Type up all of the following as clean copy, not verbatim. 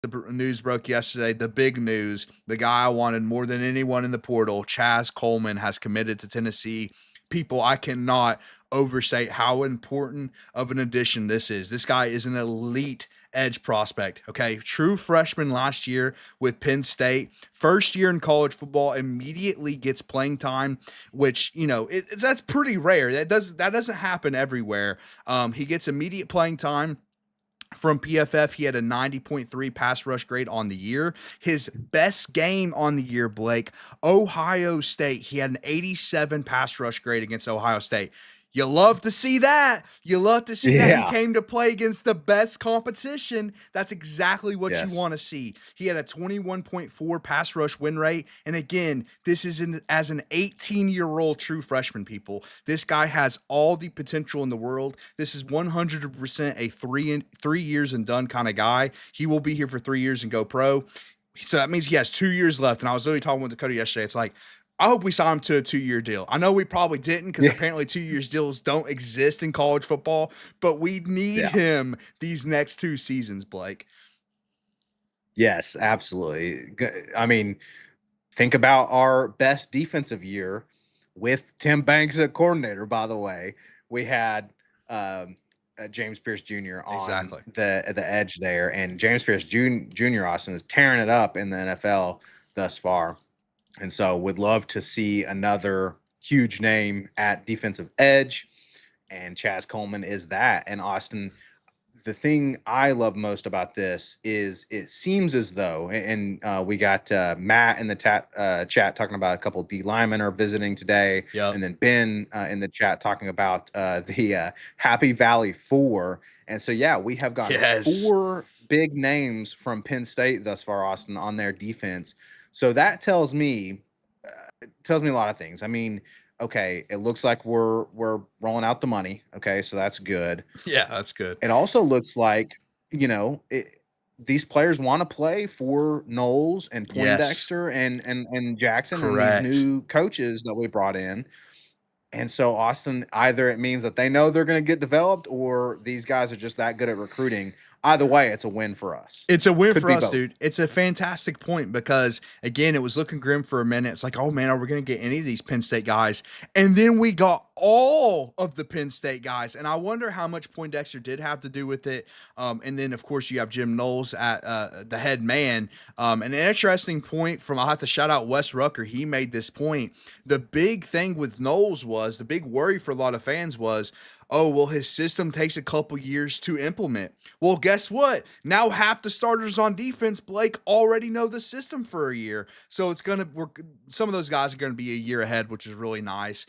The news broke yesterday, the big news, the guy I wanted more than anyone in the portal, Chaz Coleman, has committed to Tennessee. People, I cannot overstate how important of an addition this is. This guy is an elite edge prospect. Okay. True freshman last year with Penn State. First year in college football, immediately gets playing time, which, that's pretty rare. That doesn't happen everywhere. He gets immediate playing time. From PFF, he had a 90.3 pass rush grade on the year. His best game on the year, Blake, Ohio State. He had an 87 pass rush grade against Ohio State. You love to see that. You love to see that he Yeah. came to play against the best competition. That's exactly what you Yes. want to see. He had a 21.4 pass rush win rate. And again, this is as an 18-year-old true freshman, people. This guy has all the potential in the world. This is 100% a 3 years and done kind of guy. He will be here for 3 years and go pro. So that means he has 2 years left. And I was literally talking with Dakota yesterday. It's like, I hope we sign him to a 2-year deal. I know we probably didn't because Yeah. apparently 2 year deals don't exist in college football, but we need Yeah. him these next 2 seasons, Blake. Yes, absolutely. I mean, think about our best defensive year with Tim Banks at coordinator, by the way. We had James Pierce Jr. on Exactly. the edge there, and James Pierce Jr. Austin is tearing it up in the NFL thus far. And so would love to see another huge name at defensive edge. And Chaz Coleman is that. And Austin, the thing I love most about this is it seems as though, and we got Matt in the chat talking about a couple of D linemen are visiting today. Yep. And then Ben in the chat talking about the Happy Valley 4. And so, yeah, we have got 4 big names from Penn State thus far, Austin, on their defense. So that tells me a lot of things. I mean, okay, it looks like we're rolling out the money. Okay, so that's good. Yeah, that's good. It also looks like, these players want to play for Knowles and Poindexter and Jackson Correct. and these new coaches that we brought in. And so, Austin, either it means that they know they're going to get developed or these guys are just that good at recruiting. Either way, it's a win for us. It's a win Could for be us, both. dude. It's a fantastic point because, again, it was looking grim for a minute. It's like, oh, man, are we going to get any of these Penn State guys? And then we got all of the Penn State guys. And I wonder how much Poindexter did have to do with it. And then, of course, you have Jim Knowles at the head man. An interesting point from, I'll have to shout out Wes Rucker. He made this point. The big thing with Knowles was, the big worry for a lot of fans was, oh, well, his system takes a couple years to implement. Well, guess what? Now half the starters on defense, Blake, already know the system for a year. So it's going to work. Some of those guys are going to be a year ahead, which is really nice.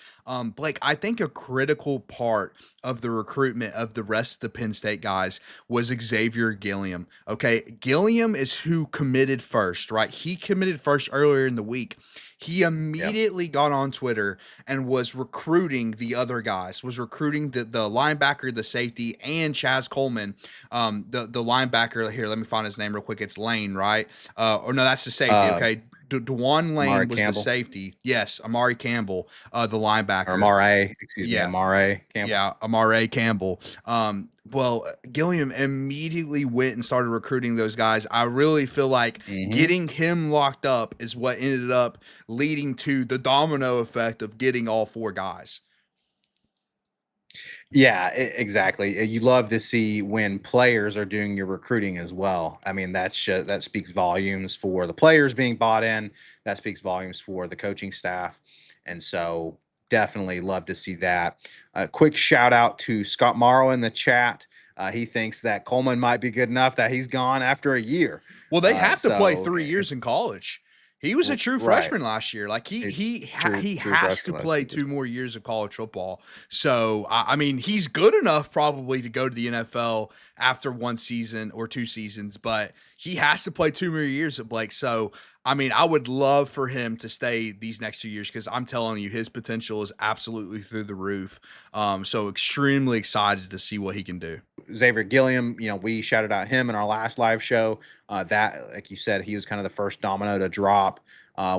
Blake, I think a critical part of the recruitment of the rest of the Penn State guys was Xavier Gilliam. Okay. Gilliam is who committed first, right? He committed first earlier in the week. He immediately got on Twitter and was recruiting the other guys, was recruiting the linebacker, the safety, and Chaz Coleman, the linebacker. Here, let me find his name real quick. It's Lane, right? Or no, that's the safety. Okay. Dewan Lane Amari was Campbell. the safety. Yes, Amari Campbell, the linebacker. Or Amari, excuse me, Amari Campbell. Yeah, Amari Campbell. Well, Gilliam immediately went and started recruiting those guys. I really feel like getting him locked up is what ended up leading to the domino effect of getting all 4 guys. Yeah, exactly. You love to see when players are doing your recruiting as well. I mean, that speaks volumes for the players being bought in. That speaks volumes for the coaching staff. And so definitely love to see that. A quick shout out to Scott Morrow in the chat. He thinks that Coleman might be good enough that he's gone after a year. Well, they have to play 3 years in college. He was a true freshman last year. Like he has to play 2 more years of college football. So I mean, he's good enough probably to go to the NFL after 1 season or 2 seasons, but he has to play 2 more years at Blake. So I mean, I would love for him to stay these next 2 years because I'm telling you, his potential is absolutely through the roof. So extremely excited to see what he can do. Xavier Gilliam, we shouted out him in our last live show. That, like you said, he was kind of the first domino to drop.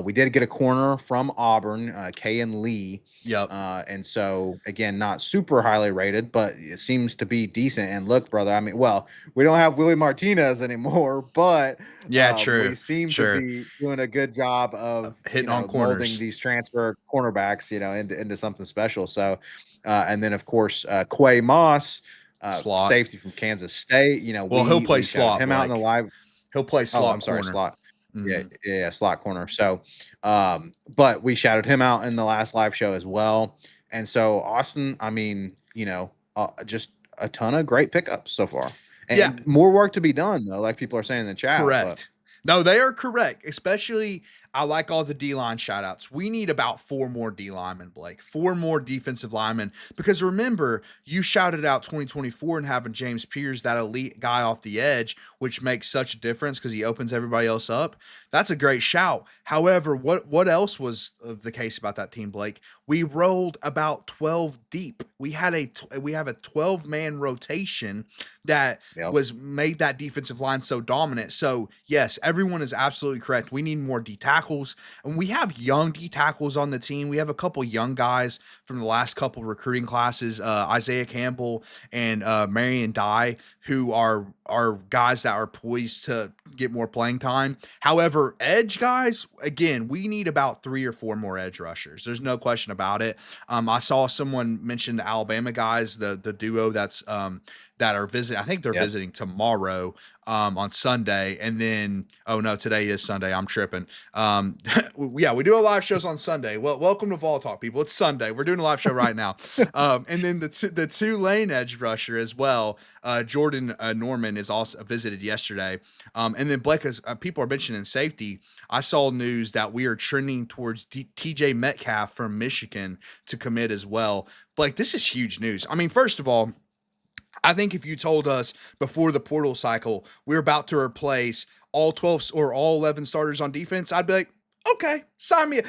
We did get a corner from Auburn, Kay and Lee. Yep. And so again, not super highly rated, but it seems to be decent. And look, brother, I mean, well, we don't have Willie Martinez anymore, but Yeah, we true. seem to Sure. be doing a good job of, Hitting on molding corners. these transfer cornerbacks, into something special. So, and then of course, Quay Moss, Slot. safety from Kansas State. Well, he'll play We shouted slot, him out in the Blake. live. He'll play Oh, slot I'm sorry, corner. slot. Yeah, Hmm. yeah, slot corner. So, but we shouted him out in the last live show as well. And so Austin, I mean, just a ton of great pickups so far, Yeah, and more work to be done though, like people are saying in the chat. But correct. No, they are correct. Especially, I like all the D line shout outs. We need about four more D linemen, Blake. Four more defensive linemen. Because remember, you shouted out 2024 and having James Pierce, that elite guy off the edge, which makes such a difference because he opens everybody else up. That's a great shout. However, what else was the case about that team, Blake? We rolled about 12 deep. We have a 12-man rotation that yep. was made that defensive line so dominant. So yes, everyone is absolutely correct. We need more D tackles, and we have young D tackles on the team. We have a couple young guys from the last couple recruiting classes, Isaiah Campbell and Marion Dye, who are guys that are poised to get more playing time. However, edge guys, again, we need about 3 or 4 more edge rushers. There's no question about it. I saw someone mention the Alabama guys, the duo that are visiting. I think they're Yep. visiting tomorrow on Sunday. And then, oh no, today is Sunday. I'm tripping. Yeah, we do a live shows on Sunday. Well, welcome to Vol Talk, people. It's Sunday. We're doing a live show right now. And then the Tulane edge rusher as well. Jordan Norman is also visited yesterday. And then Blake, people are mentioning safety. I saw news that we are trending towards TJ Metcalf from Michigan to commit as well. Blake, this is huge news. I mean, first of all, I think if you told us before the portal cycle we're about to replace all 12 or all 11 starters on defense, I'd be like, okay, sign me.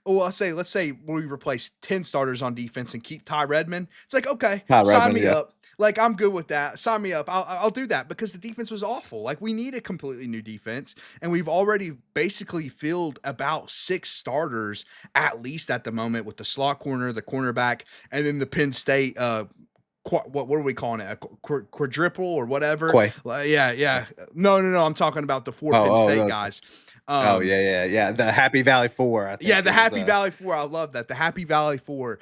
Let's say we replace 10 starters on defense and keep Ty Redmond. It's like, okay, Kyle sign Redmond, me yeah. up. Like, I'm good with that. Sign me up. I'll do that because the defense was awful. Like, we need a completely new defense, and we've already basically filled about 6 starters at least at the moment with the slot corner, the cornerback, and then the Penn State what are we calling it? A quadruple or whatever? Quay. Yeah. No. I'm talking about the 4 Penn Oh, State oh, guys. oh, yeah. The Happy Valley Four, I Yeah, think, the is Happy Valley Four. I love that. The Happy Valley Four.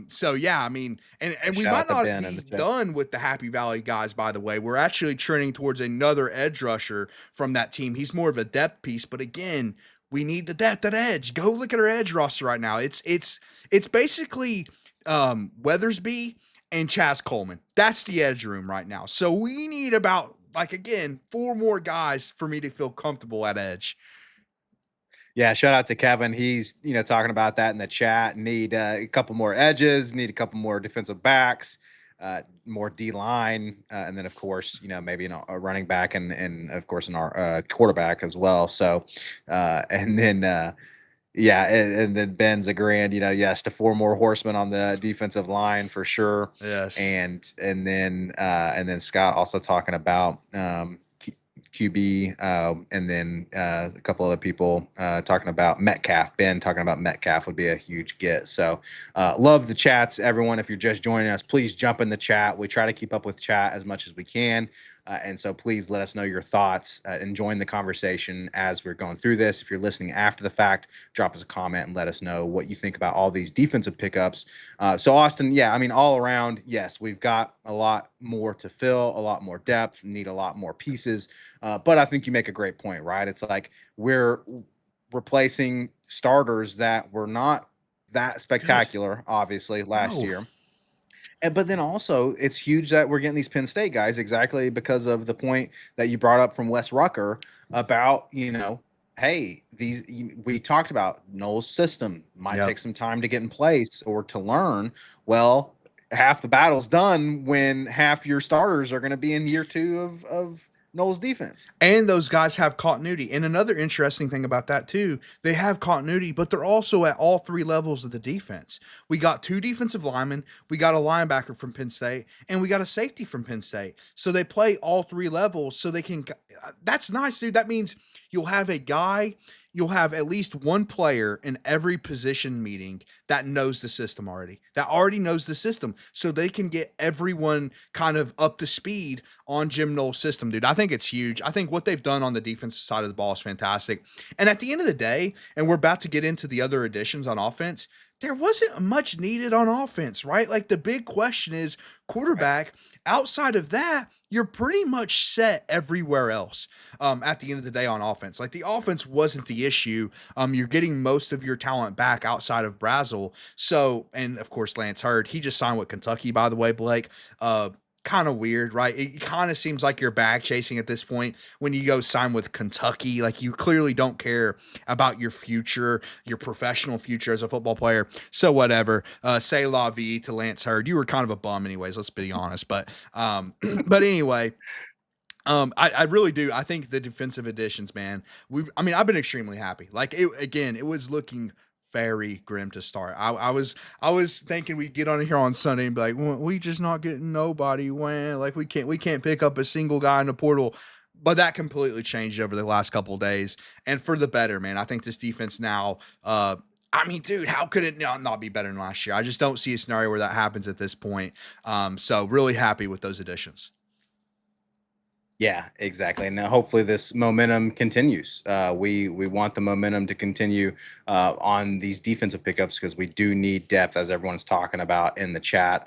So yeah, I mean, and we shout might out to not Ben in be the chat. done with the Happy Valley guys, by the way. We're actually trending towards another edge rusher from that team. He's more of a depth piece, but again, we need the depth at edge. Go look at our edge roster right now. It's basically Weathersby and Chaz Coleman. That's the edge room right now. So we need about, like, again, 4 more guys for me to feel comfortable at edge. Yeah, shout out to Kevin. He's talking about that in the chat. Need a couple more edges. Need a couple more defensive backs. More D line, and then of course maybe a running back and of course our quarterback as well. So and then. Yeah, and then Ben's agreeing, yes, to 4 more horsemen on the defensive line for sure. Yes. And then Scott also talking about QB, and then a couple other people talking about Metcalf. Ben talking about Metcalf would be a huge get. So love the chats, everyone. If you're just joining us, please jump in the chat. We try to keep up with chat as much as we can. And so please let us know your thoughts and join the conversation as we're going through this. If you're listening after the fact, drop us a comment and let us know what you think about all these defensive pickups. So Austin, yeah, I mean, all around, yes, we've got a lot more to fill, a lot more depth, need a lot more pieces. But I think you make a great point, right? It's like we're replacing starters that were not that spectacular, obviously, last year. But then also, it's huge that we're getting these Penn State guys exactly because of the point that you brought up from Wes Rucker about, hey, we talked about Noel's system might take some time to get in place or to learn. Well, half the battle's done when half your starters are going to be in year 2 of Knowles defense. And those guys have continuity. And another interesting thing about that too, they have continuity, but they're also at all three levels of the defense. We got two defensive linemen, we got a linebacker from Penn State, and we got a safety from Penn State. So they play all three levels so they can that's nice, dude. That means you'll have a guy, you'll have at least one player in every position meeting that knows the system already. That already knows the system so they can get everyone kind of up to speed on Jim Knowles' system, dude. I think it's huge. I think what they've done on the defensive side of the ball is fantastic. And at the end of the day, and we're about to get into the other additions on offense, there wasn't much needed on offense, right? Like the big question is Right. quarterback. Outside of that, you're pretty much set everywhere else. At the end of the day on offense, like the offense wasn't the issue. You're getting most of your talent back outside of Brazel. So, and of course, Lance Hurd, he just signed with Kentucky, by the way, Blake. Kind of weird, right? It kind of seems like you're bag chasing at this point when you go sign with Kentucky. Like you clearly don't care about your future, your professional future as a football player. So whatever. Say la vie to Lance Hurd. You were kind of a bum, anyways. Let's be honest. But but anyway, I really do. I think the defensive additions, man. I mean, I've been extremely happy. Like it again, it was looking very grim to start. I was thinking we'd get on here on Sunday and be like, well, we just not getting nobody. When like we can't pick up a single guy in the portal. But that completely changed over the last couple of days, and for the better, man. I think this defense now. I mean, dude, how could it not be better than last year? I just don't see a scenario where that happens at this point. So really happy with those additions. Yeah, exactly. And hopefully this momentum continues. We want the momentum to continue on these defensive pickups because we do need depth, as everyone's talking about in the chat.